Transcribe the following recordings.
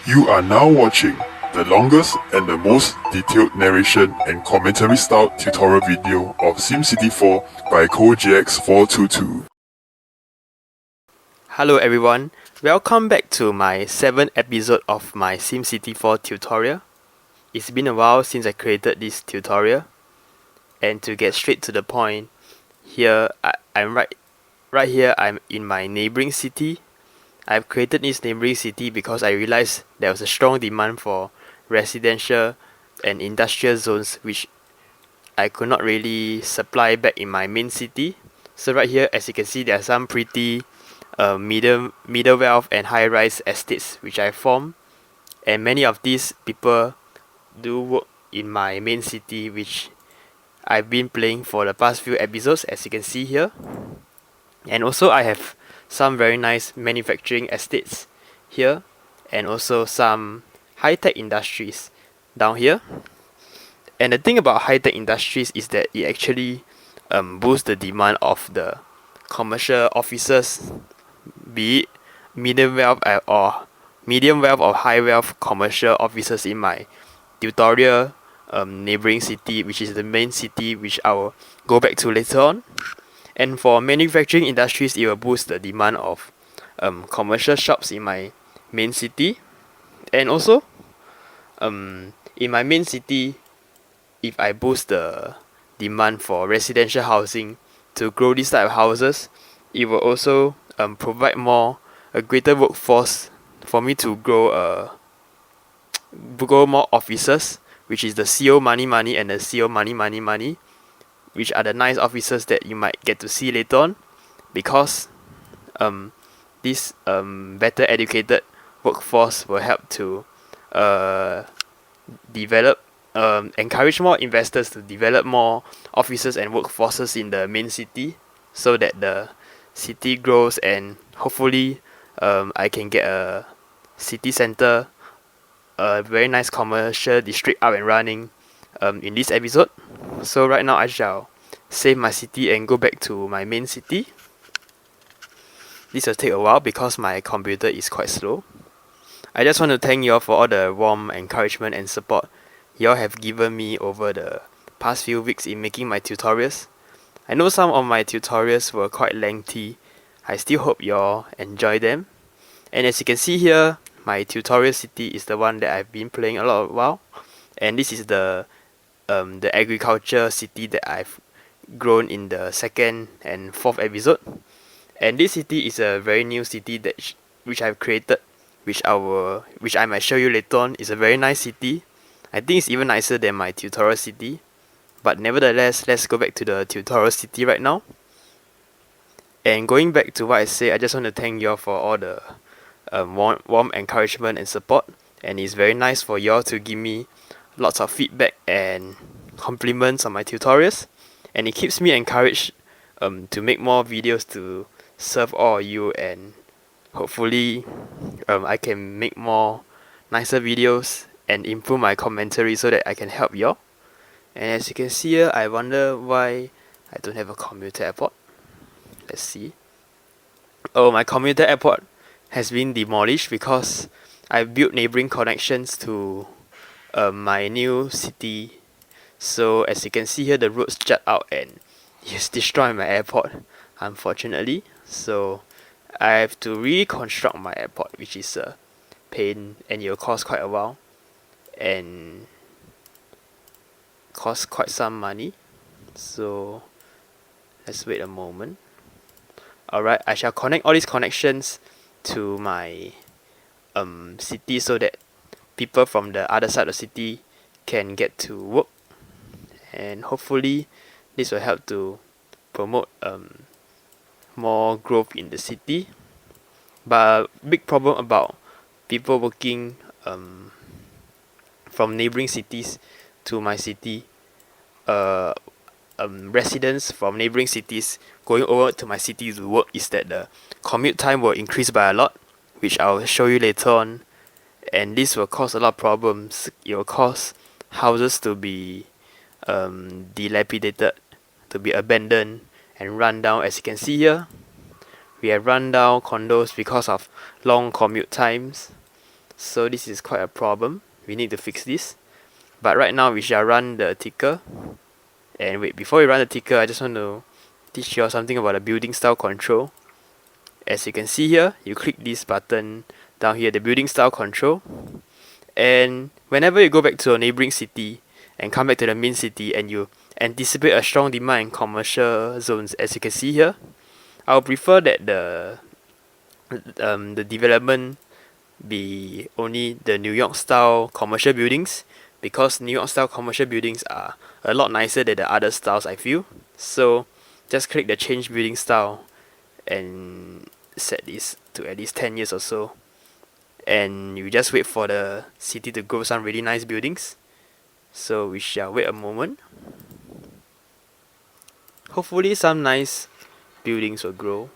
You are now watching the longest and the most detailed narration and commentary style tutorial video of SimCity 4 by CodeGX422. Hello everyone, welcome back to my 7th episode of my SimCity 4 tutorial. It's been a while since I created this tutorial, and to get straight to the point, here I'm right here I'm in my neighboring city. I've created this neighboring city because I realized there was a strong demand for residential and industrial zones which I could not really supply back in my main city. So right here, as you can see, there are some pretty middle wealth and high rise estates which I formed, and many of these people do work in my main city, which I've been playing for the past few episodes, as you can see here. And also I have some very nice manufacturing estates here, and also some high-tech industries down here. And the thing about high-tech industries is that it actually boosts the demand of the commercial offices, be it medium wealth or high wealth commercial offices in my tutorial neighboring city, which is the main city which I will go back to later on. And for manufacturing industries, it will boost the demand of commercial shops in my main city. And also in my main city, if I boost the demand for residential housing to grow this type of houses, it will also provide a greater workforce for me to grow more offices, which is the CO money and the CO money, which are the nice offices that you might get to see later on, because this better educated workforce will help to encourage more investors to develop more offices and workforces in the main city, so that the city grows, and hopefully I can get a city center, a very nice commercial district up and running in this episode. So right now I shall save my city and go back to my main city. This will take a while because my computer is quite slow. I just want to thank you all for all the warm encouragement and support you all have given me over the past few weeks in making my tutorials. I know some of my tutorials were quite lengthy. I still hope you all enjoy them. And as you can see here, my tutorial city is the one that I've been playing a lot of while. And this is the agriculture city that I've grown in the 2nd and 4th episode. And this city is a very new city which I've created, which I might show you later on. It's a very nice city. I think it's even nicer than my tutorial city. But nevertheless, let's go back to the tutorial city right now. And going back to what I said, I just want to thank you all for all the warm encouragement and support. And it's very nice for you all to give me lots of feedback and compliments on my tutorials. And it keeps me encouraged to make more videos to serve all of you, and hopefully I can make more nicer videos and improve my commentary so that I can help y'all. And as you can see here, I wonder why I don't have a commuter airport. Let's see. Oh, my commuter airport has been demolished because I built neighboring connections to my new city. So as you can see here, the roads jut out and it's destroyed my airport, unfortunately. So I have to reconstruct my airport, which is a pain, and it will cost quite a while and cost quite some money. So let's wait a moment. Alright, I shall connect all these connections to my city so that people from the other side of the city can get to work, and hopefully this will help to promote more growth in the city. But a big problem about people working from neighboring cities to my city, residents from neighboring cities going over to my city to work, is that the commute time will increase by a lot, which I'll show you later on. And this will cause a lot of problems. It will cause houses to be dilapidated, to be abandoned and run down. As you can see here, we have run down condos because of long commute times. So this is quite a problem. We need to fix this. But right now we shall run the ticker. And wait, before we run the ticker, I just want to teach you all something about the building style control. As you can see here, you click this button down here, the building style control. And whenever you go back to a neighboring city and come back to the main city and you anticipate a strong demand in commercial zones, as you can see here, I would prefer that the development be only the New York style commercial buildings, because New York style commercial buildings are a lot nicer than the other styles, I feel. So just click the change building style and set this to at least 10 years or so, and you just wait for the city to grow some really nice buildings. So we shall wait a moment. Hopefully some nice buildings will grow.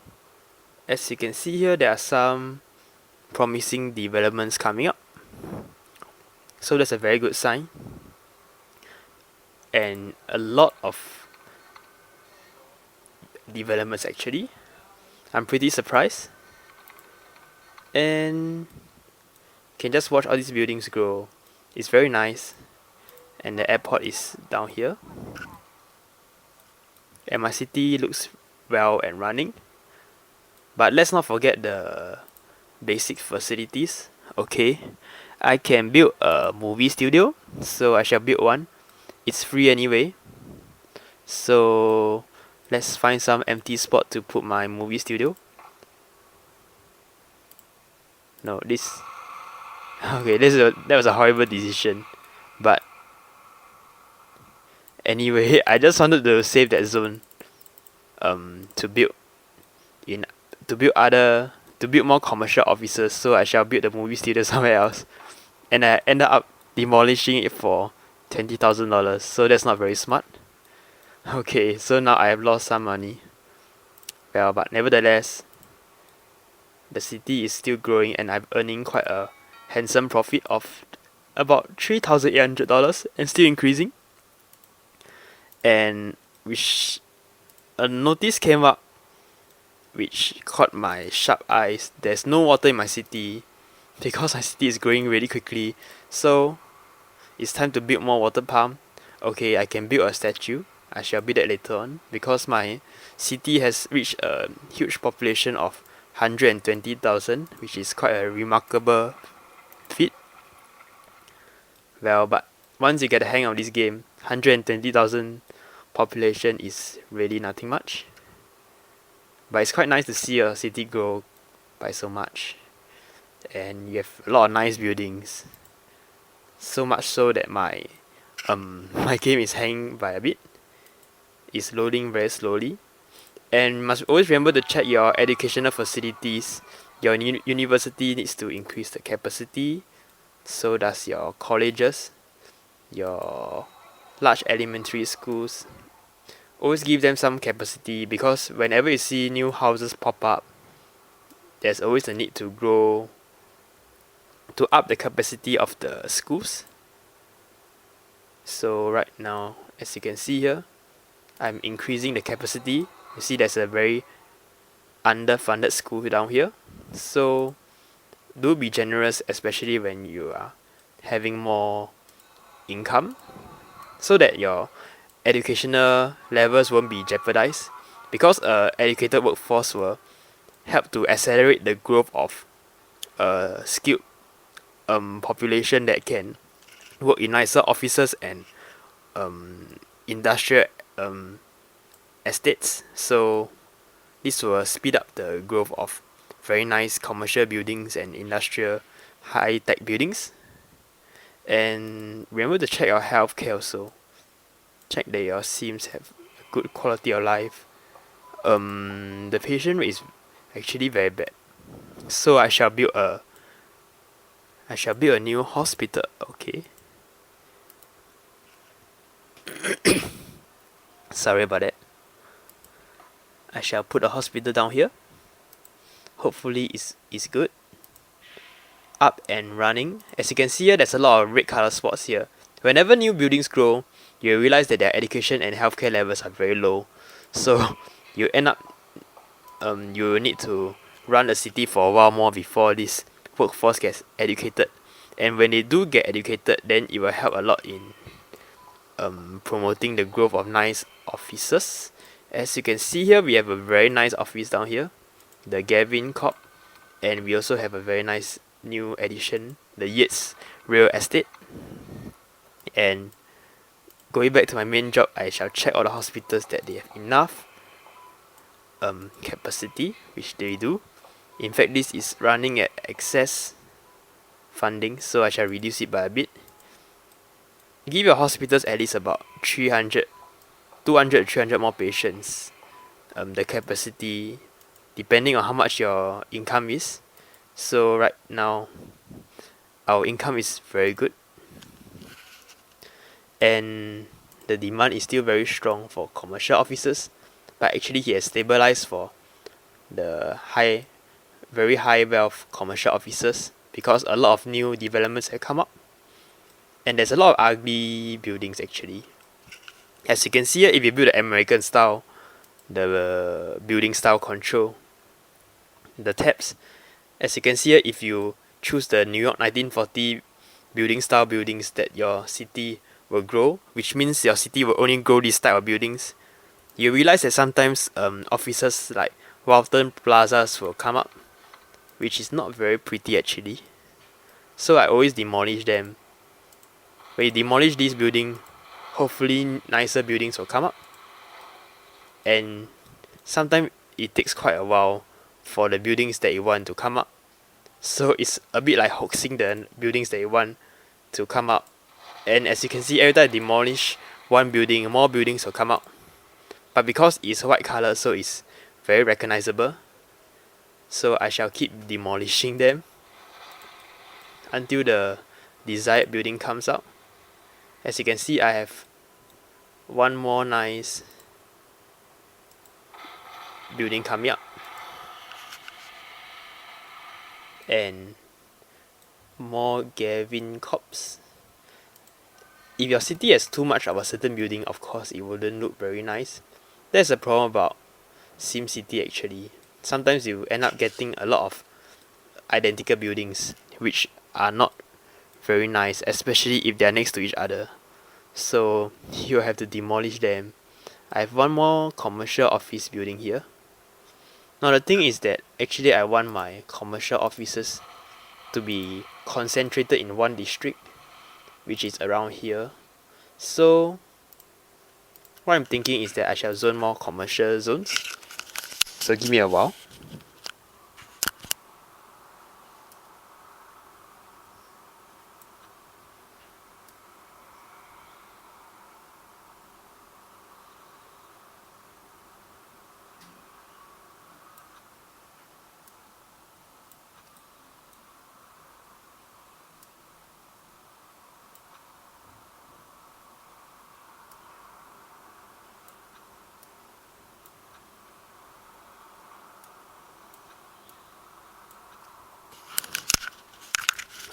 As you can see here, there are some promising developments coming up, so that's a very good sign. And a lot of developments actually. I'm pretty surprised. And you can just watch all these buildings grow. It's very nice. And the airport is down here. And my city looks well and running. But let's not forget the basic facilities. Okay, I can build a movie studio, so I shall build one. It's free anyway. So let's find some empty spot to put my movie studio. No, this. Okay, that was a horrible decision. But anyway, I just wanted to save that zone. To build more commercial offices. So I shall build the movie studio somewhere else, and I ended up demolishing it for $20,000. So that's not very smart. Okay, so now I have lost some money. Well, but nevertheless, the city is still growing, and I'm earning quite a handsome profit of about $3,800 and still increasing. And which a notice came up which caught my sharp eyes. There's no water in my city because my city is growing really quickly. So it's time to build more water pump. Okay, I can build a statue. I shall build that later on because my city has reached a huge population of 120,000, which is quite a remarkable feat. Well, but once you get the hang of this game, 120,000 population is really nothing much. But it's quite nice to see a city grow by so much. And you have a lot of nice buildings. So much so that my game is hanging by a bit. It's loading very slowly. And must always remember to check your educational facilities. Your university needs to increase the capacity. So does your colleges, your large elementary schools. Always give them some capacity, because whenever you see new houses pop up, there's always a need to grow, to up the capacity of the schools. So right now, as you can see here, I'm increasing the capacity. You see there's a very underfunded school down here. So do be generous, especially when you are having more income, so that your educational levels won't be jeopardized, because educated workforce will help to accelerate the growth of a skilled population that can work in nicer offices and industrial estates. So this will speed up the growth of very nice commercial buildings and industrial high-tech buildings. And remember to check your healthcare also. Check that your Sims have a good quality of life. The patient rate is actually very bad. So I shall build a new hospital. Okay. Sorry about that. I shall put a hospital down here. Hopefully it's good. Up and running. As you can see here, there's a lot of red color spots here. Whenever new buildings grow, you realize that their education and healthcare levels are very low. So you end up you need to run the city for a while more before this workforce gets educated, and when they do get educated, then it will help a lot in promoting the growth of nice offices. As you can see here, we have a very nice office down here, the Gavin Corp, and we also have a very nice new addition, the Yates Real Estate. And going back to my main job, I shall check all the hospitals that they have enough capacity, which they do. In fact, this is running at excess funding, so I shall reduce it by a bit. Give your hospitals at least about 200 300 more patients. The capacity, depending on how much your income is. So right now, our income is very good, and the demand is still very strong for commercial offices, but actually it has stabilized for the very high wealth commercial offices, because a lot of new developments have come up, and there's a lot of ugly buildings actually. As you can see here, if you build the American style, the building style control, the tabs, as you can see here, if you choose the New York 1940 building style buildings, that your city will grow, which means your city will only grow this type of buildings. You realize that sometimes offices like Walton Plazas will come up, which is not very pretty actually. So I always demolish them. When you demolish this building, hopefully nicer buildings will come up. And sometimes it takes quite a while for the buildings that you want to come up. So it's a bit like hoaxing the buildings that you want to come up. And as you can see, every time I demolish one building, more buildings will come up. But because it's white color, so it's very recognizable. So I shall keep demolishing them until the desired building comes out. As you can see, I have one more nice building coming up, and more Gavin Corps. If your city has too much of a certain building, of course it wouldn't look very nice. That's a problem about SimCity actually. Sometimes you end up getting a lot of identical buildings which are not very nice, especially if they are next to each other. So you have to demolish them. I have one more commercial office building here. Now the thing is that actually I want my commercial offices to be concentrated in one district, which is around here. So what I'm thinking is that I shall zone more commercial zones. So give me a while.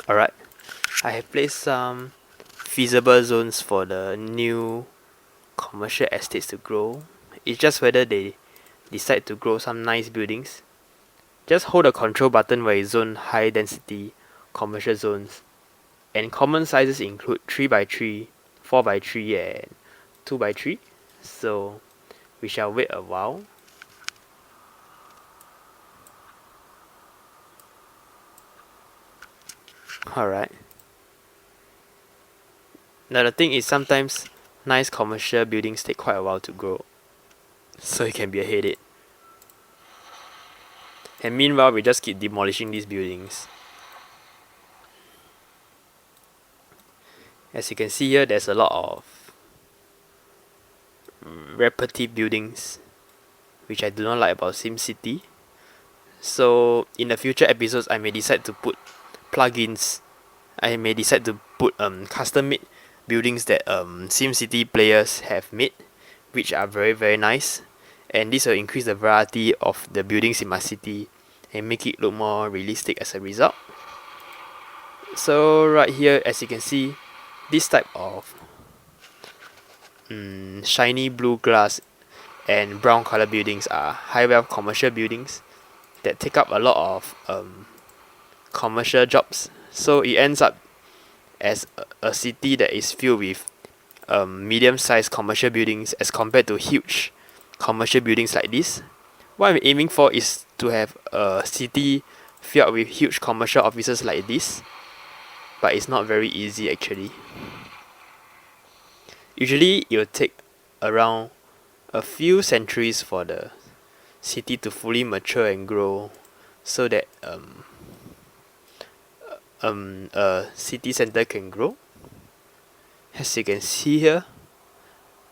Alright, I have placed some feasible zones for the new commercial estates to grow. It's just whether they decide to grow some nice buildings. Just hold the control button where you zone high density commercial zones, and common sizes include 3x3, 4x3 and 2x3. So we shall wait a while. Alright. Now the thing is, sometimes nice commercial buildings take quite a while to grow, so it can be a headache. And meanwhile, we just keep demolishing these buildings. As you can see here, there's a lot of repetitive buildings, which I do not like about SimCity. So in the future episodes, I may decide to put plugins. I may decide to put custom made buildings that SimCity players have made, which are very very nice, and this will increase the variety of the buildings in my city and make it look more realistic as a result. So right here, as you can see, this type of shiny blue glass and brown color buildings are high wealth commercial buildings that take up a lot of commercial jobs. So it ends up as a city that is filled with medium-sized commercial buildings as compared to huge commercial buildings like this. What I'm aiming for is to have a city filled with huge commercial offices like this, but it's not very easy actually. Usually it will take around a few centuries for the city to fully mature and grow so that a city center can grow. As you can see here,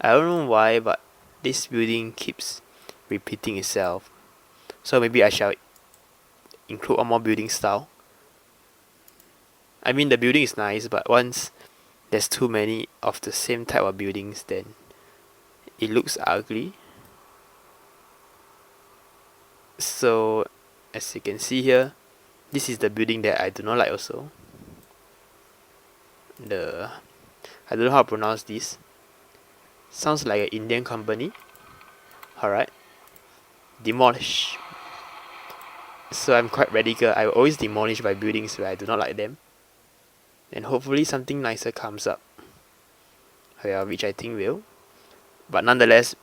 I don't know why, but this building keeps repeating itself. So maybe I shall include one more building style. I mean, the building is nice, but once there's too many of the same type of buildings, then it looks ugly. So as you can see here, this is the building that I do not like also. I don't know how to pronounce this. Sounds like an Indian company. Alright. Demolish. So I'm quite radical. I always demolish my buildings where I do not like them. And hopefully something nicer comes up. Yeah, which I think will. But nonetheless,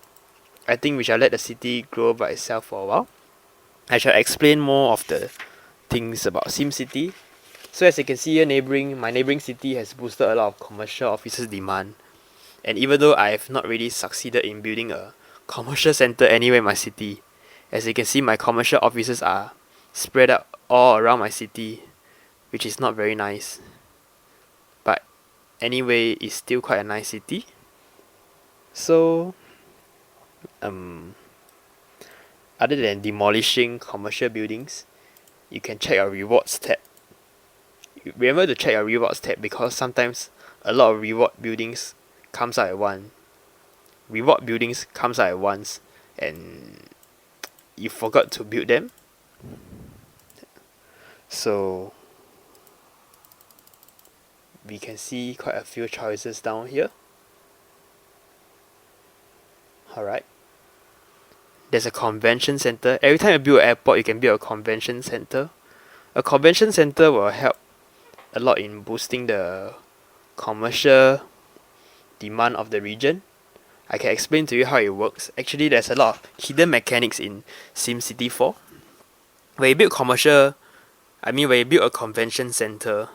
I think we shall let the city grow by itself for a while. I shall explain more of the things about SimCity. So as you can see here, my neighboring city has boosted a lot of commercial offices demand. And even though I have not really succeeded in building a commercial center anywhere in my city, as you can see, my commercial offices are spread out all around my city, which is not very nice. But anyway, it's still quite a nice city. So, other than demolishing commercial buildings, you can check your rewards tab. Remember to check your rewards tab because sometimes a lot of reward buildings comes out at once. Reward buildings comes out at once and you forgot to build them. So we can see quite a few choices down here. Alright. There's a convention center. Every time you build an airport, you can build a convention center. A convention center will help a lot in boosting the commercial demand of the region. I can explain to you how it works. Actually, there's a lot of hidden mechanics in SimCity 4. When you build a convention center,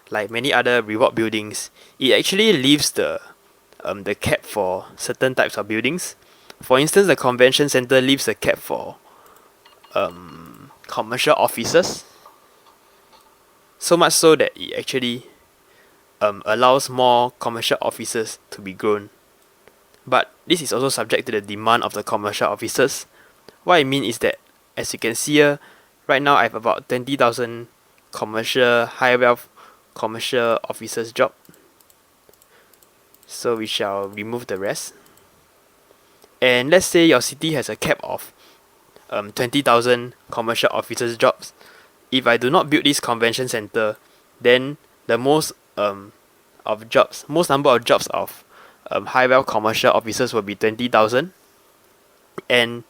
like many other reward buildings, it actually leaves the cap for certain types of buildings. For instance, the convention center leaves the cap for commercial offices. So much so that it actually allows more commercial offices to be grown. But this is also subject to the demand of the commercial offices. What I mean is that, as you can see here, right now I have about 20,000 high wealth commercial officers job. So we shall remove the rest. And let's say your city has a cap of 20,000 commercial officers jobs. If I do not build this convention center, then the most number of jobs of high wealth commercial officers will be 20,000, and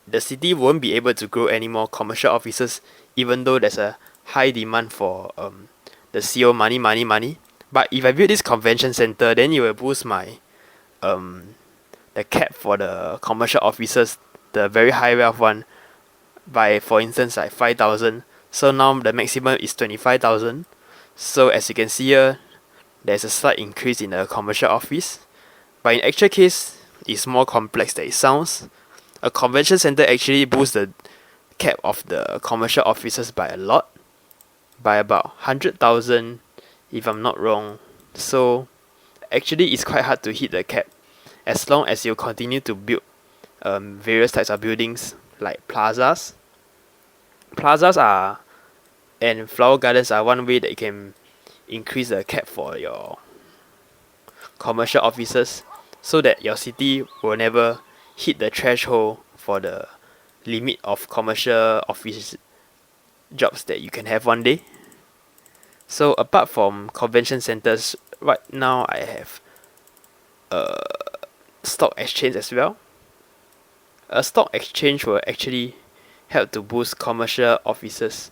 the city won't be able to grow any more commercial offices, even though there's a high demand for the CO money. But if I build this convention center, then it will boost my the cap for the commercial offices, the very high wealth one, by, for instance, like 5,000. So now the maximum is 25,000. So as you can see here, there's a slight increase in the commercial office. But in actual case, it's more complex than it sounds. A convention center actually boosts the cap of the commercial offices by a lot, by about 100,000 if I'm not wrong. So actually it's quite hard to hit the cap as long as you continue to build various types of buildings like plazas. And flower gardens are one way that you can increase the cap for your commercial offices so that your city will never hit the threshold for the limit of commercial office jobs that you can have one day. So apart from convention centers, right now I have a stock exchange as well. A stock exchange will actually help to boost commercial offices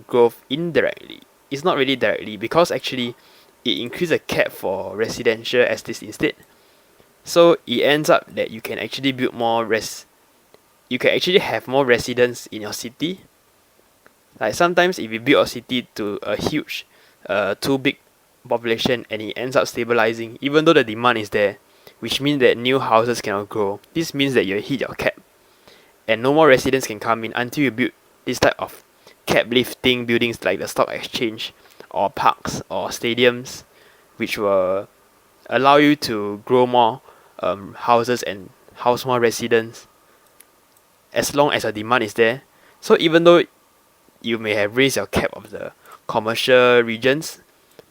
growth indirectly. It's not really directly because actually it increases the cap for residential estates instead. So it ends up that you can actually build you can actually have more residents in your city. Like sometimes if you build a city to a huge, too big population and it ends up stabilizing, even though the demand is there, which means that new houses cannot grow. This means that you hit your cap, and no more residents can come in until you build this type of cap lifting buildings like the stock exchange, or parks or stadiums, which will allow you to grow more houses and house more residents as long as the demand is there. So even though you may have raised your cap of the commercial regions,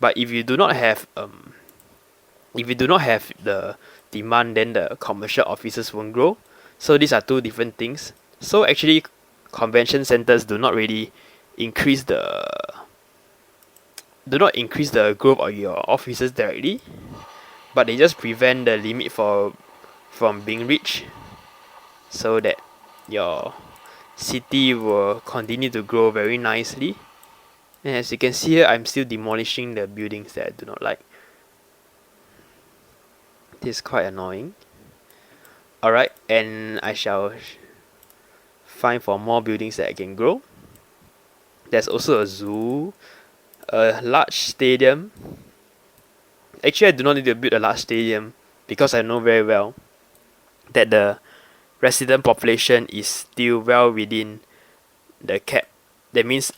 but if you do not have the demand, then the commercial offices won't grow. So these are two different things. So actually, convention centers do not increase the growth of your offices directly, but they just prevent the limit from being reached, so that your city will continue to grow very nicely. And as you can see here, I'm still demolishing the buildings that I do not like. This is quite annoying. Alright, and I shall find for more buildings that I can grow. There's also a zoo, a large stadium. Actually, I do not need to build a large stadium because I know very well that the resident population is still well within the cap. That means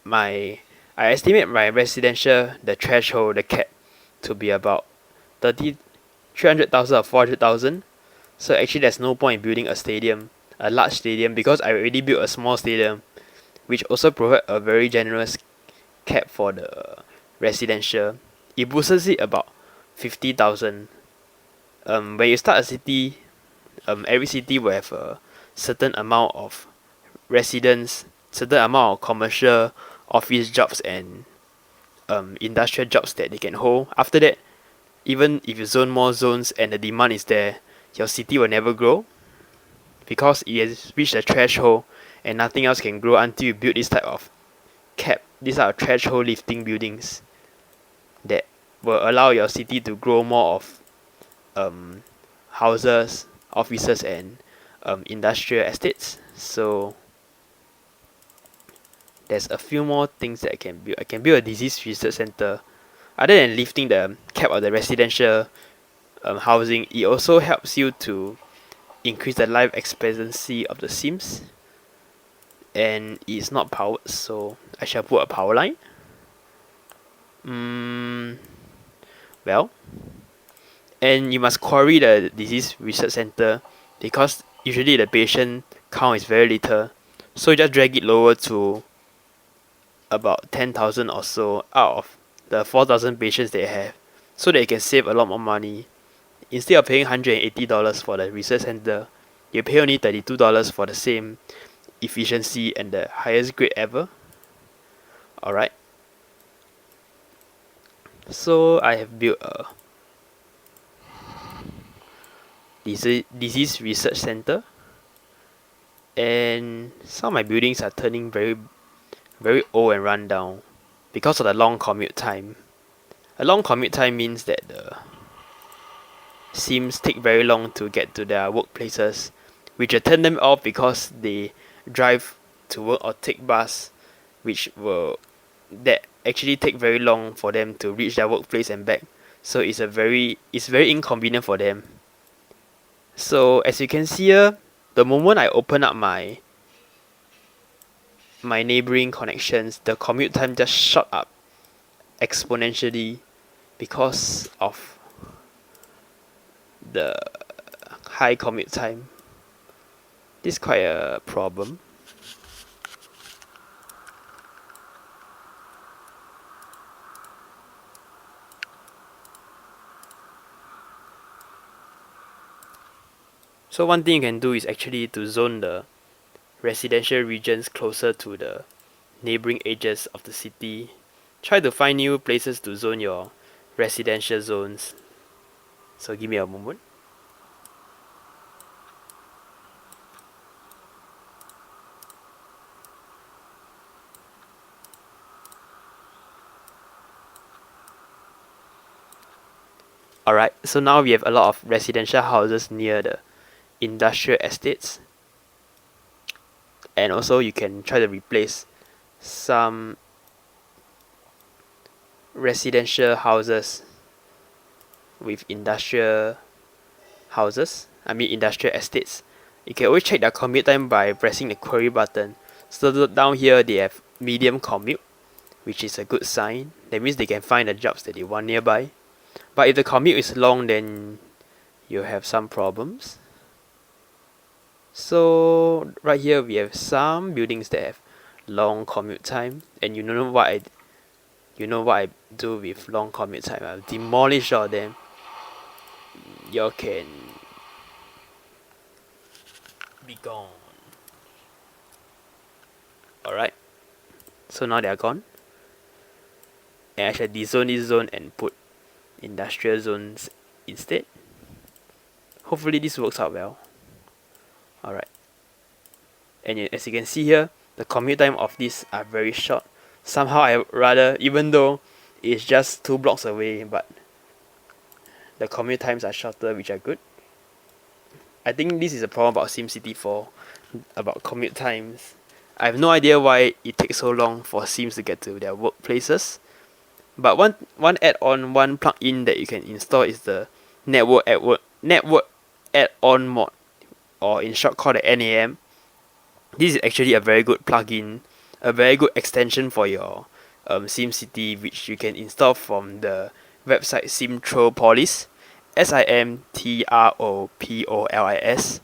I estimate my residential, the threshold, the cap, to be about 300,000 or 400,000. So actually there's no point in building a large stadium, because I already built a small stadium, which also provide a very generous cap for the residential. It boosts it about 50,000. When you start a city, every city will have a certain amount of residents, certain amount of commercial office jobs and industrial jobs that they can hold. After that, even if you zone more zones and the demand is there, your city will never grow because it has reached the threshold and nothing else can grow until you build this type of cap, these are threshold lifting buildings that will allow your city to grow more of houses, offices, and industrial estates. So there's a few more things that I can build. I can build a disease research center. Other than lifting the cap of the residential housing, it also helps you to increase the life expectancy of the Sims. And it's not powered, so I shall put a power line. Well, and you must query the disease research center because usually the patient count is very little, so just drag it lower to about 10,000 or so out of the 4,000 patients they have, so that you can save a lot more money. Instead of paying $180 for the research center, you pay only $32 for the same efficiency and the highest grade ever. Alright, so I have built a disease research center, and some of my buildings are turning very very old and run down because of the long commute time. A long commute time means that the Sims take very long to get to their workplaces, which will turn them off because they drive to work or take bus, that actually take very long for them to reach their workplace and back. So it's very inconvenient for them. So as you can see here, the moment I open up my neighboring connections, the commute time just shot up exponentially because of the high commute time. This is quite a problem. So one thing you can do is actually to zone the residential regions closer to the neighboring edges of the city. Try to find new places to zone your residential zones. So give me a moment. Alright, so now we have a lot of residential houses near the industrial estates, and also you can try to replace some residential houses with industrial industrial estates. You can always check their commute time by pressing the query button. So down here they have medium commute, which is a good sign. That means they can find the jobs that they want nearby. But if the commute is long, then you have some problems. So right here we have some buildings that have long commute time, and you know what I do with long commute time. I'll demolish all of them. You can be gone. Alright, so now they are gone, and I shall dezone this zone and put industrial zones instead. Hopefully this works out well. Alright, and as you can see here, the commute time of these are very short. Somehow I rather, even though it's just 2 blocks away, but the commute times are shorter, which are good. I think this is a problem about SimCity 4, about commute times. I have no idea why it takes so long for Sims to get to their workplaces. But one add-on, one plugin that you can install is the network add-on mod, or in short called the NAM. This is actually a very good plugin, a very good extension for your SimCity, which you can install from the website Simtropolis, Simtropolis.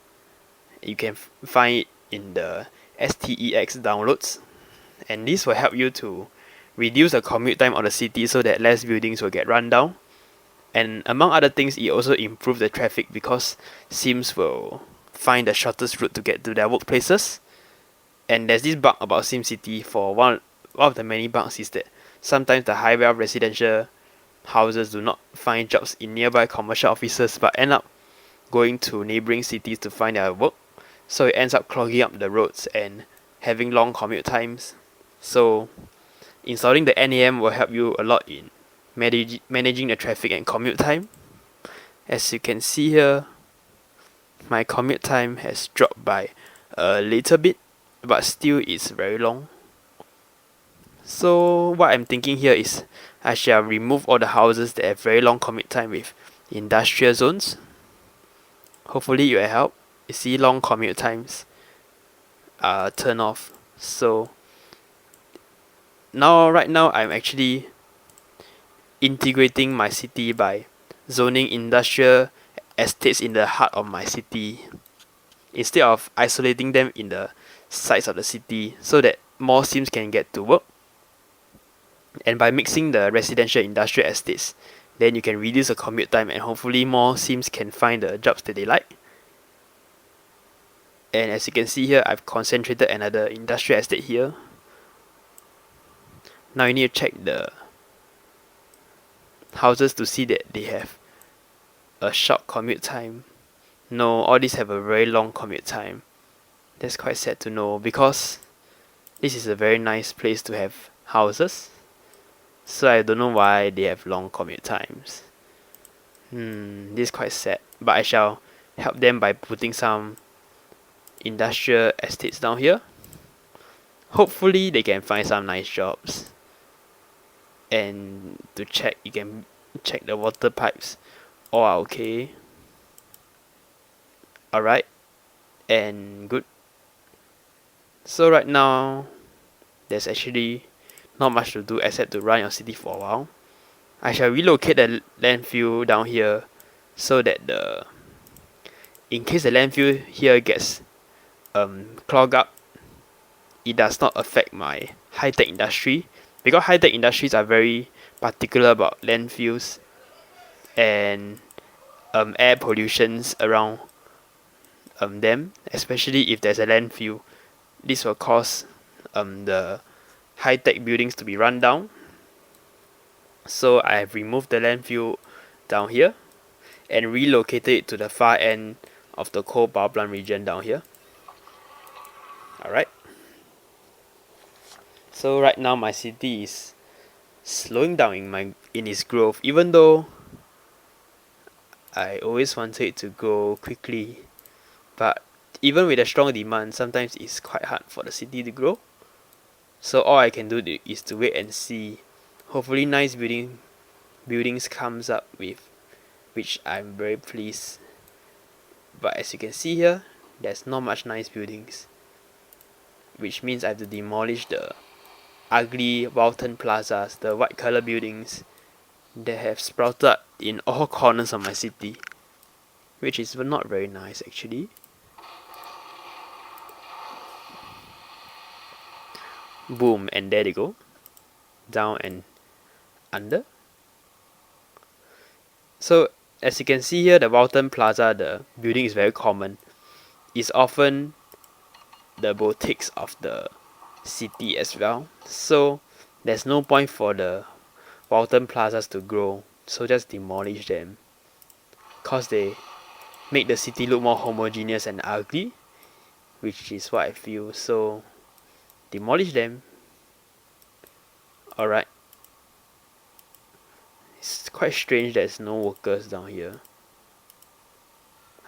You can find it in the STEX downloads, and this will help you to reduce the commute time of the city so that less buildings will get run down. And among other things, it also improves the traffic because Sims will find the shortest route to get to their workplaces. And there's this bug about SimCity for one of the many bugs is that sometimes the high-wealth residential houses do not find jobs in nearby commercial offices but end up going to neighboring cities to find their work. So it ends up clogging up the roads and having long commute times. So installing the NAM will help you a lot in managing the traffic and commute time. As you can see here, my commute time has dropped by a little bit, but still it's very long. So what I'm thinking here is I shall remove all the houses that have very long commute time with industrial zones. Hopefully it will help. You see long commute times turn off. So right now I'm actually integrating my city by zoning industrial estates in the heart of my city instead of isolating them in the sides of the city so that more Sims can get to work. And by mixing the residential industrial estates, then you can reduce the commute time and hopefully more Sims can find the jobs that they like. And as you can see here, I've concentrated another industrial estate here. Now you need to check the houses to see that they have a short commute time. No, all these have a very long commute time. That's quite sad to know because this is a very nice place to have houses. So I don't know why they have long commute times. This is quite sad. But I shall help them by putting some industrial estates down here. Hopefully they can find some nice jobs. And to check, you can check the water pipes. All are okay. Alright. And good. So right now, there's actually not much to do except to run your city for a while. I shall relocate the landfill down here so that in case the landfill here gets clogged up, it does not affect my high-tech industry, because high-tech industries are very particular about landfills and air pollutions around them, especially if there's a landfill. This will cause the high-tech buildings to be run down. So I have removed the landfill down here and relocated it to the far end of the coal power plant region down here. Alright. So right now my city is slowing down in its growth, even though I always wanted it to grow quickly, but even with a strong demand, sometimes it's quite hard for the city to grow. So all I can do is to wait and see. Hopefully nice buildings comes up with, which I'm very pleased. But as you can see here, there's not much nice buildings, which means I have to demolish the ugly Walton plazas, the white color buildings that have sprouted in all corners of my city, which is not very nice actually. Boom, and there they go, down and under. So as you can see here, the Walton Plaza, the building is very common. It's often the boutiques of the city as well. So there's no point for the Walton Plazas to grow. So just demolish them, cause they make the city look more homogeneous and ugly, which is what I feel. So demolish them. Alright. It's quite strange there's no workers down here.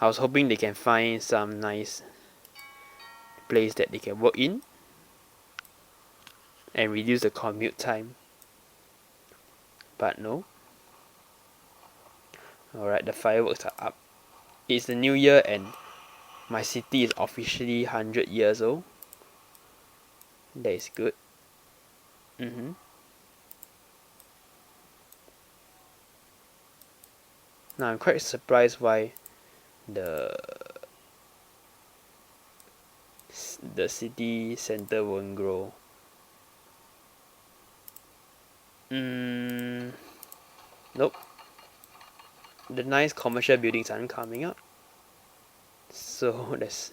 I was hoping they can find some nice place that they can work in and reduce the commute time. But no. Alright, the fireworks are up. It's the new year and my city is officially 100 years old. That is good. Now I'm quite surprised why the city center won't grow. Nope. The nice commercial buildings aren't coming up. So there's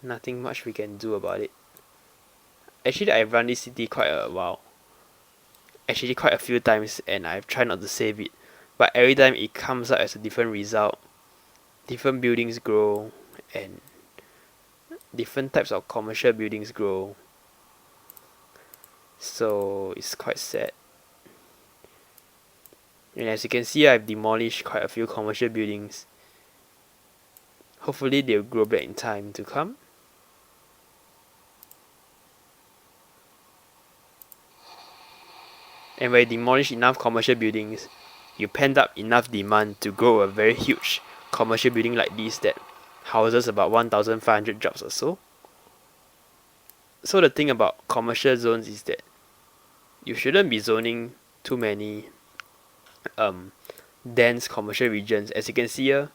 nothing much we can do about it. Actually, I've run this city quite a while. Actually, quite a few times, and I've tried not to save it. But every time it comes up as a different result. Different buildings grow, and different types of commercial buildings grow. So it's quite sad. And as you can see, I've demolished quite a few commercial buildings. Hopefully they'll grow back in time to come. And when you demolish enough commercial buildings, you pent up enough demand to grow a very huge commercial building like this that houses about 1,500 jobs or so. So the thing about commercial zones is that you shouldn't be zoning too many dense commercial regions. As you can see here,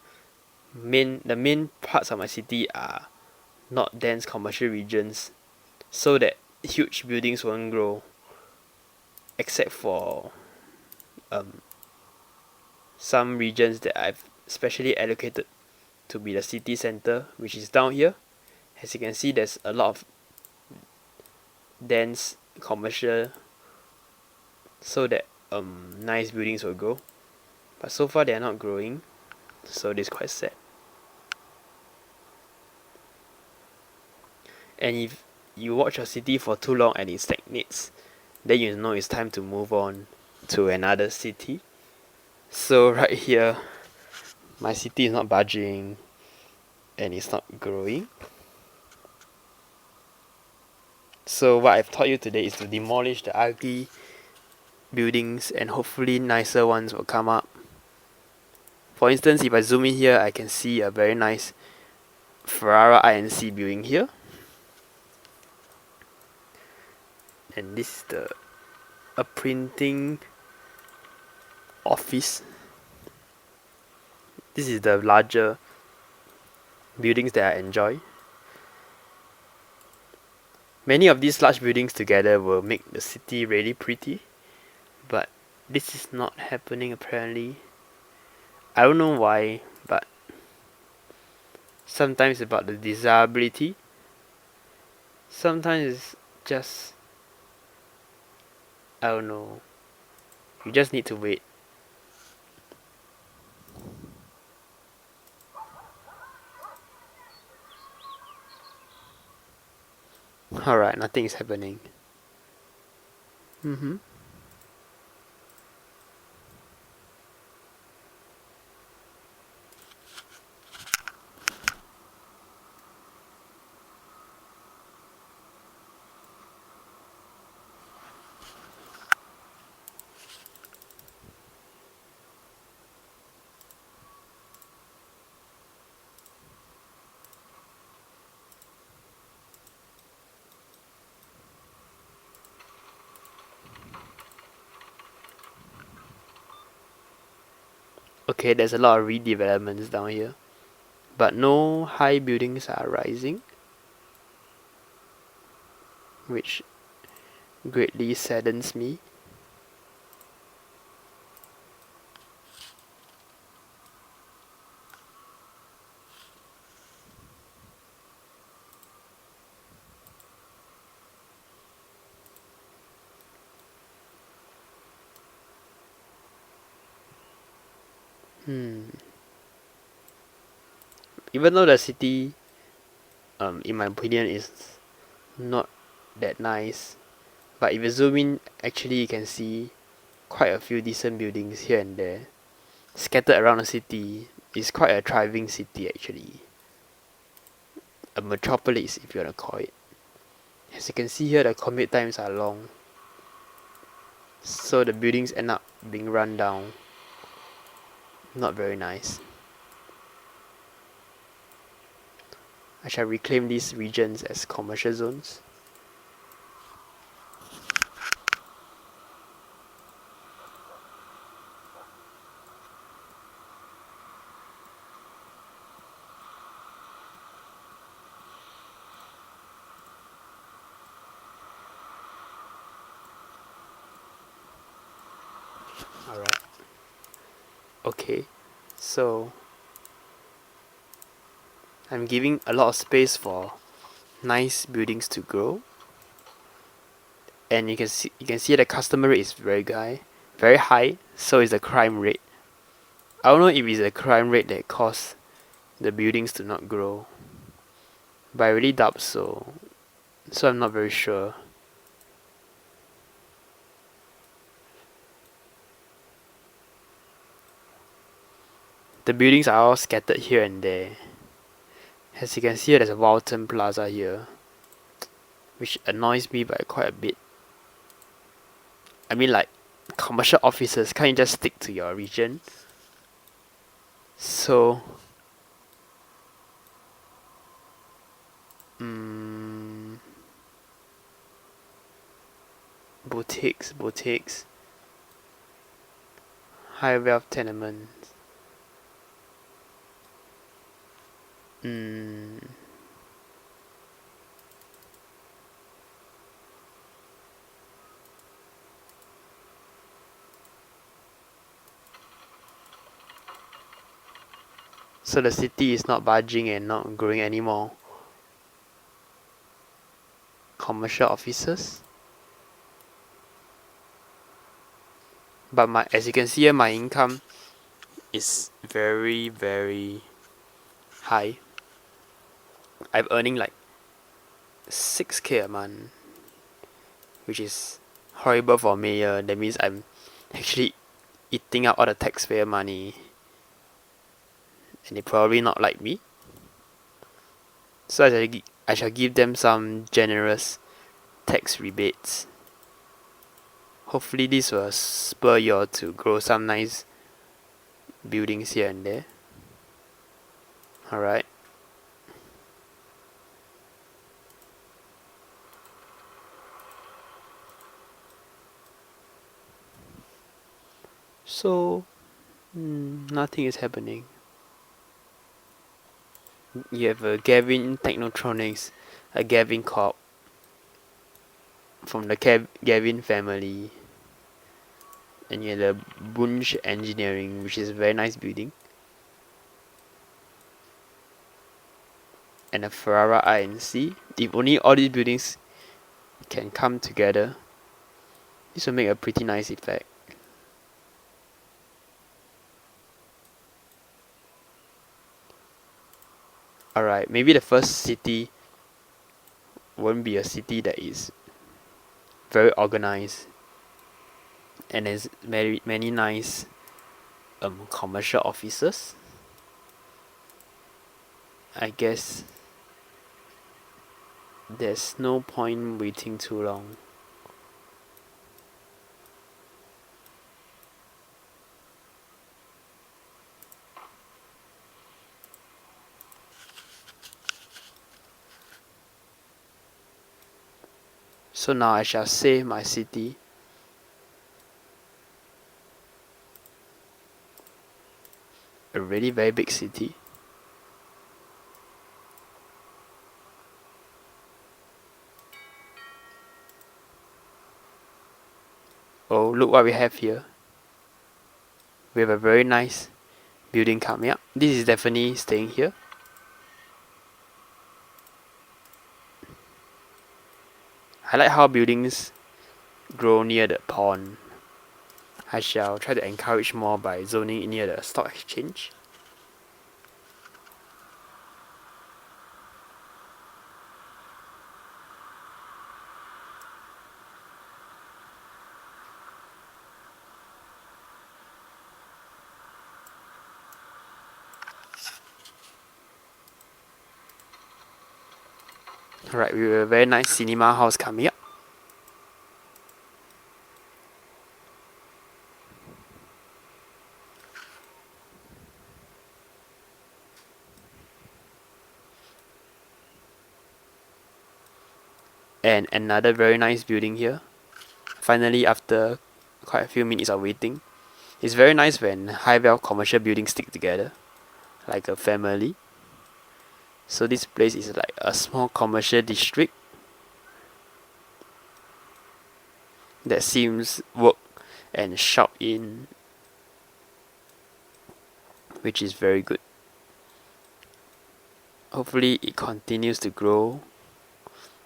the main parts of my city are not dense commercial regions, so that huge buildings won't grow, except for some regions that I've specially allocated to be the city center, which is down here. As you can see, there's a lot of dense commercial, so that nice buildings will grow. But so far they are not growing, so this is quite sad. And if you watch a city for too long and it stagnates, then you know it's time to move on to another city. So right here, my city is not budging and it's not growing. So what I've taught you today is to demolish the ugly buildings and hopefully nicer ones will come up. For instance, if I zoom in here, I can see a very nice Ferrara INC building here. And this is a printing office. This is the larger buildings that I enjoy. Many of these large buildings together will make the city really pretty, but this is not happening apparently. I don't know why, but sometimes it's about the desirability. Sometimes it's just, I don't know. You just need to wait. Alright, nothing is happening. Okay, there's a lot of redevelopments down here, but no high buildings are rising, which greatly saddens me. Even though the city, in my opinion, is not that nice, but if you zoom in, actually you can see quite a few decent buildings here and there scattered around the city. It's quite a thriving city actually, a metropolis if you want to call it. As you can see here, the commute times are long, so the buildings end up being run down. Not very nice. I shall reclaim these regions as commercial zones. Alright. Okay, so I'm giving a lot of space for nice buildings to grow, and you can see the customer rate is very high. So is the crime rate. I don't know if it's the crime rate that caused the buildings to not grow, but I really doubt so. So I'm not very sure. The buildings are all scattered here and there. As you can see, there's a Walton Plaza here, which annoys me by quite a bit. I mean, like, commercial offices, can't you just stick to your region? So, boutiques, high wealth tenements. So the city is not budging and not growing anymore. Commercial offices. But as you can see here, my income is very, very high. I'm earning like 6k a month, which is horrible for mayor. That means I'm actually eating up all the taxpayer money, and they probably not like me. So I shall give them some generous tax rebates. Hopefully this will spur you all to grow some nice buildings here and there. Alright. So, nothing is happening. You have a Gavin Technotronics, a Gavin Corp from the Gavin family, and you have the Bunch Engineering, which is a very nice building, and a Ferrara INC. If only all these buildings can come together, this will make a pretty nice effect. Alright, maybe the first city won't be a city that is very organized and has many nice commercial offices. I guess there's no point waiting too long. So now I shall save my city. a really very big city. Oh, look what we have here. We have a very nice building coming up. This is definitely staying here. I like how buildings grow near the pond. I shall try to encourage more by zoning near the stock exchange. Alright, we have a very nice cinema house coming up. And another very nice building here. Finally, after quite a few minutes of waiting. It's very nice when high-value commercial buildings stick together, like a family. So this place is like a small commercial district that seems work and shop in, which is very good. Hopefully it continues to grow.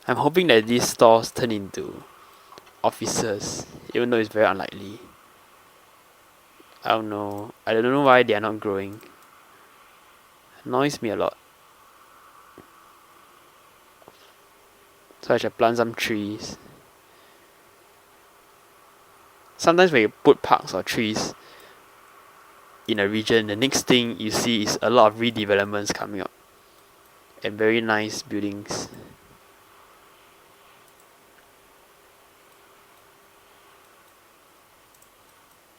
I'm hoping that these stores turn into offices, even though it's very unlikely. I don't know why they are not growing. Annoys me a lot. So I should plant some trees. Sometimes when you put parks or trees in a region, the next thing you see is a lot of redevelopments coming up and very nice buildings.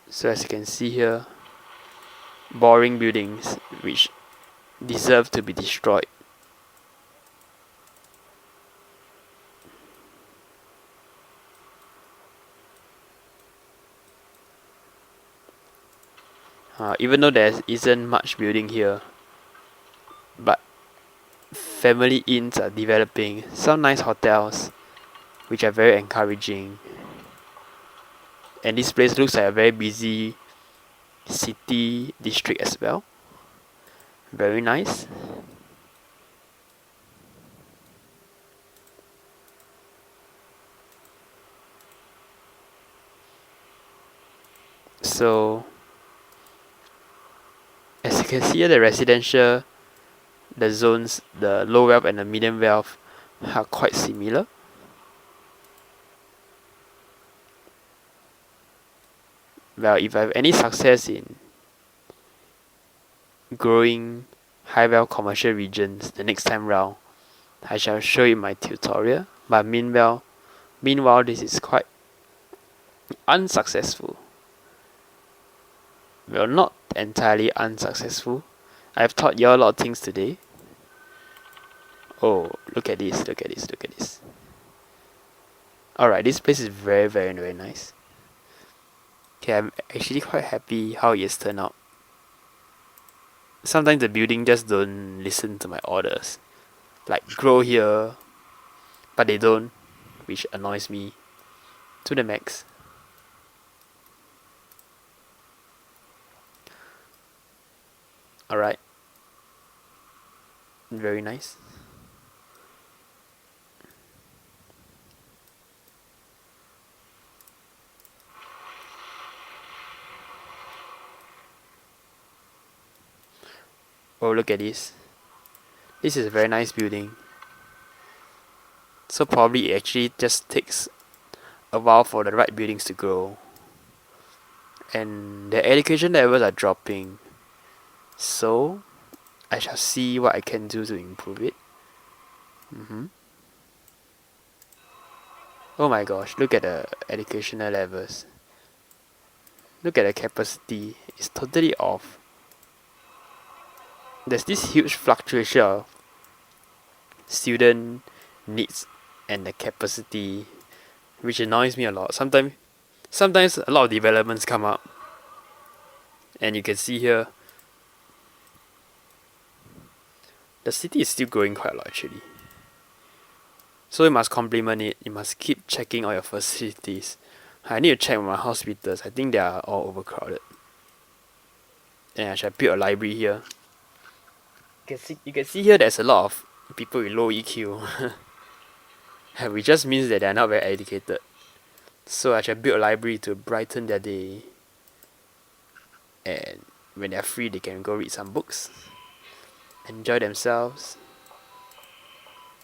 So as you can see here, boring buildings which deserve to be destroyed. Even though there isn't much building here, but family inns are developing some nice hotels which are very encouraging. And this place looks like a very busy city district as well. Very nice. So as you can see here, the residential, the zones, the low wealth and the medium wealth are quite similar. Well, if I have any success in growing high wealth commercial regions the next time round, I shall show you my tutorial. But meanwhile this is quite unsuccessful. Well, not entirely unsuccessful. I've taught you a lot of things today. Oh, look at this. Alright, this place is very, very, very nice. Okay, I'm actually quite happy how it has turned out. Sometimes the building just don't listen to my orders. Like grow here, but they don't, which annoys me to the max. Alright. Very nice. Oh, look at this. This is a very nice building. So probably it actually just takes a while for the right buildings to grow. And the education levels are dropping. So I shall see what I can do to improve it. Oh my gosh, look at the educational levels. Look at the capacity. It's totally off. There's this huge fluctuation of student needs and the capacity, which annoys me a lot. Sometimes a lot of developments come up, and you can see here the city is still growing quite a lot actually. So you must complement it. You must keep checking all your facilities. I need to check my hospitals. I think they are all overcrowded. And I should build a library here. You can see here there's a lot of people with low EQ. Which just means that they are not very educated. So I should build a library to brighten their day. And when they're free, they can go read some books. Enjoy themselves.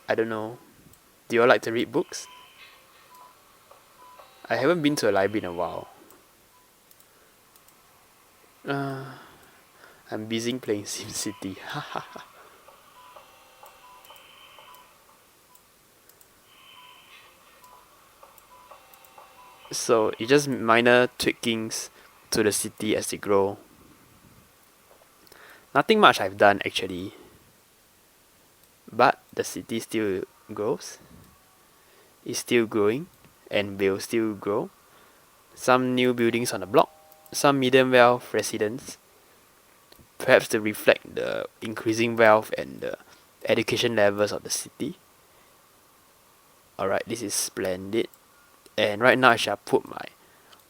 I don't know. Do you all like to read books? I haven't been to a library in a while. I'm busy playing SimCity. So it's just minor tweakings to the city as they grow. Nothing much I've done actually. But the city still grows. It's still growing and will still grow. Some new buildings on the block, some medium wealth residents, perhaps to reflect the increasing wealth and the education levels of the city. Alright, this is splendid. And right now I shall put my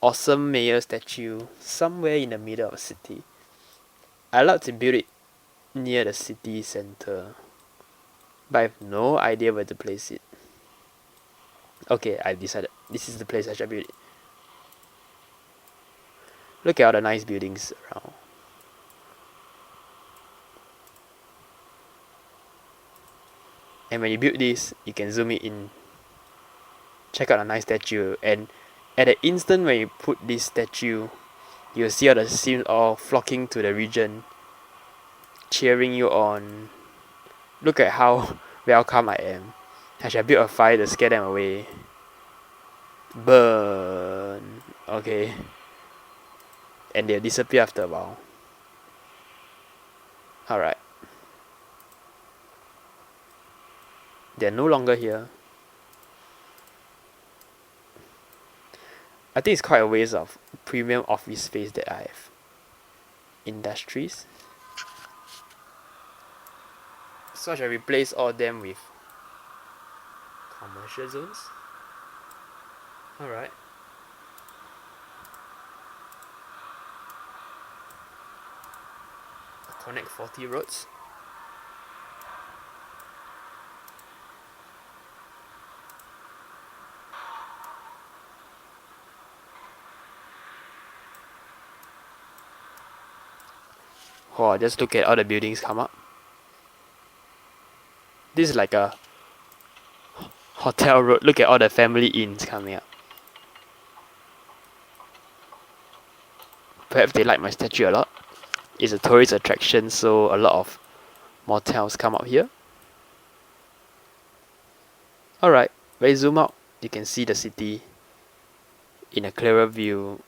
awesome mayor statue somewhere in the middle of the city. I like to build it near the city center, but I have no idea where to place it. Okay, I've decided. This is the place I shall build it. Look at all the nice buildings around. And when you build this, you can zoom it in. Check out a nice statue, and at the instant when you put this statue, you'll see all the Sims all flocking to the region, cheering you on. Look at how welcome I am. I shall build a fire to scare them away. Burn. Okay. And they'll disappear after a while. Alright. They're no longer here. I think it's quite a waste of premium office space that I have. Industries. So I shall replace all of them with commercial zones. Alright. Connect 40 roads. Oh, just look at all the buildings come up. This is like a hotel road. Look at all the family inns coming up. Perhaps they like my statue a lot. It's a tourist attraction, so a lot of motels come up here. Alright, when you zoom out, you can see the city in a clearer view.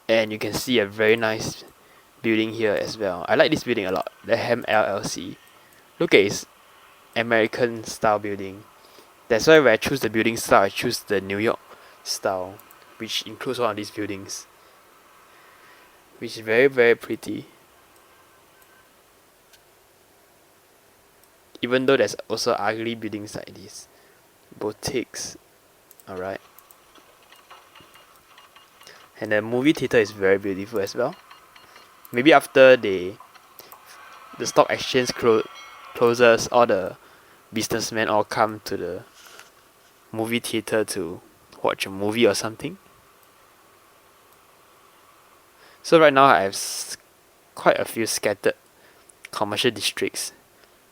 And you can see a very nice building here as well. I like this building a lot, the Ham LLC. Look at its American style building. That's why when I choose the building style, I choose the New York style, which includes one of these buildings, which is very, very pretty. Even though there's also ugly buildings like this. Boutiques. Alright. And the movie theater is very beautiful as well. Maybe after the stock exchange closes, all the businessmen all come to the movie theater to watch a movie or something. So right now I have quite a few scattered commercial districts.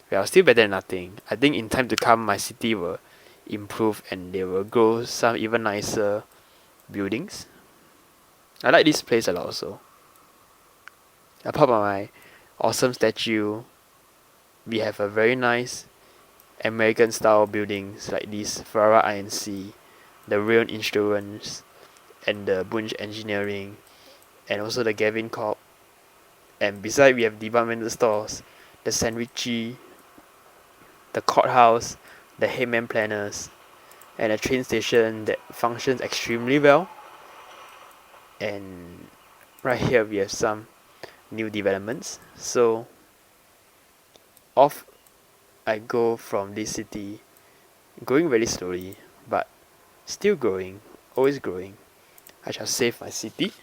Well, still better than nothing. I think in time to come my city will improve and they will grow some even nicer buildings. I like this place a lot also. Apart from my awesome statue, we have a very nice American style buildings like this Ferrara INC, the Rail Insurance, and the Bunge Engineering, and also the Gavin Corp. And beside we have departmental stores, the Sandwichy, the courthouse, the Heyman Planners, and a train station that functions extremely well. And right here we have some new developments. So off I go from this city, going very slowly, but still growing, always growing. I shall save my city.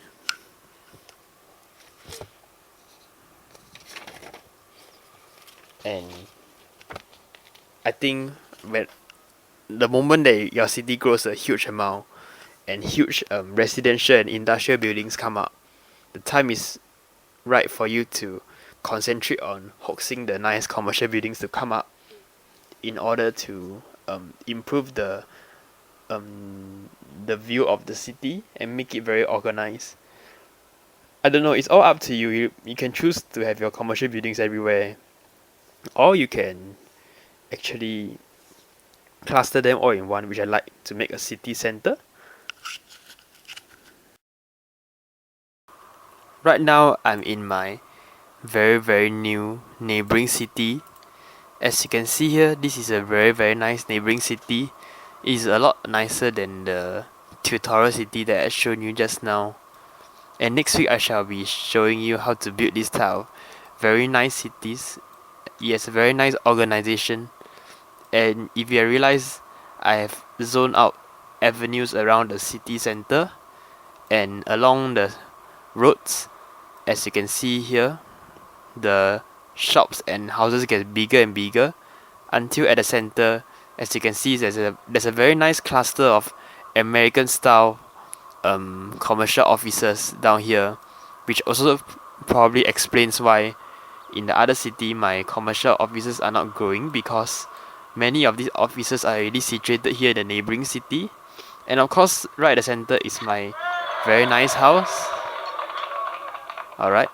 And I think when the moment that your city grows a huge amount and huge residential and industrial buildings come up, the time is right for you to concentrate on hoaxing the nice commercial buildings to come up in order to improve the view of the city and make it very organized. I don't know, it's all up to you. You can choose to have your commercial buildings everywhere, or you can actually cluster them all in one, which I like to make a city center. Right now, I'm in my very new neighboring city. As you can see here, this is a very nice neighboring city. It's a lot nicer than the tutorial city that I showed you just now. And next week I shall be showing you how to build this type of very nice cities. Yes, very nice organization. And if you realize, I have zoned out avenues around the city center and along the roads. As you can see here, the shops and houses get bigger and bigger until at the center, as you can see, there's a very nice cluster of American style commercial offices down here, which also probably explains why in the other city my commercial offices are not growing, because many of these offices are already situated here in the neighboring city. And of course, right at the center is my very nice house. Alright,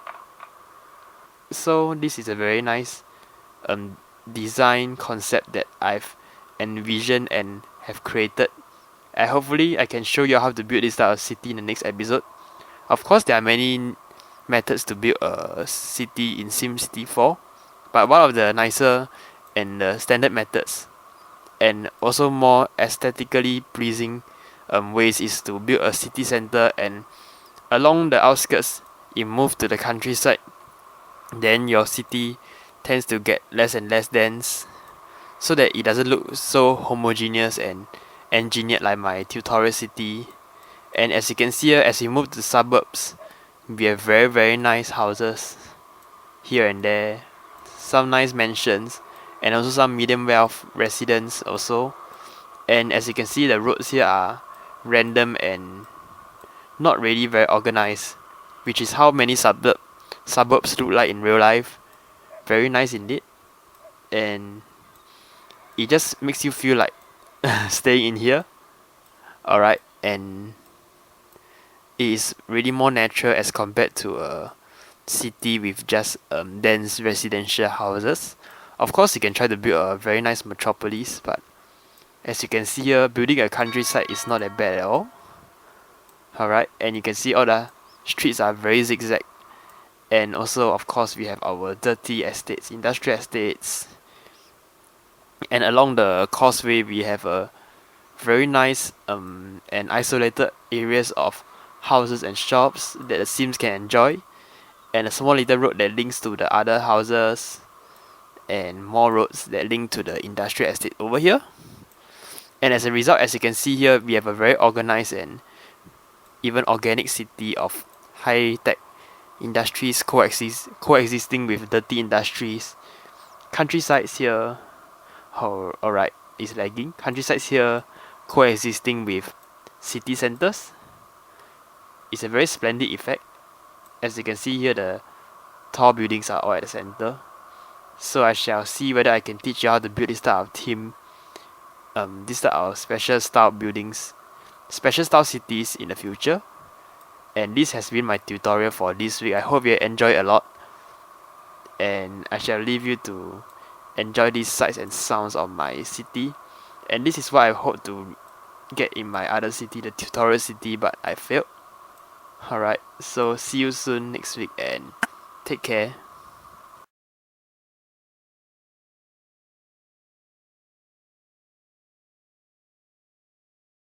so this is a very nice design concept that I've envisioned and have created. And hopefully I can show you how to build this type of city in the next episode. Of course, there are many methods to build a city in SimCity 4, but one of the nicer and standard methods, and also more aesthetically pleasing ways, is to build a city center, and along the outskirts you move to the countryside. Then your city tends to get less and less dense, so that it doesn't look so homogeneous and engineered like my tutorial city. And as you can see here, as you move to the suburbs, we have very nice houses here and there, some nice mansions, and also some medium wealth residents also. And as you can see, the roads here are random and not really very organized, which is how many suburbs look like in real life. Very nice indeed, and it just makes you feel like staying in here. Alright, and it is really more natural as compared to a city with just dense residential houses. Of course, you can try to build a very nice metropolis, but as you can see here, building a countryside is not that bad at all. Alright, and you can see all the streets are very zigzag. And also, of course, we have our dirty estates, industrial estates. And along the causeway, we have a very nice and isolated areas of houses and shops that the Sims can enjoy, and a small little road that links to the other houses, and more roads that link to the industrial estate over here. And as a result, as you can see here, we have a very organized and even organic city of high-tech industries coexisting with dirty industries. Countrysides here, alright, is lagging. Countrysides here coexisting with city centers. It's a very splendid effect. As you can see here, the tall buildings are all at the center. So I shall see whether I can teach you how to build this type of theme, this type of special style buildings, special style cities in the future. And this has been my tutorial for this week. I hope you enjoy a lot, and I shall leave you to enjoy these sights and sounds of my city. And this is what I hope to get in my other city, the tutorial city, but I failed. Alright, so see you soon next week, and take care.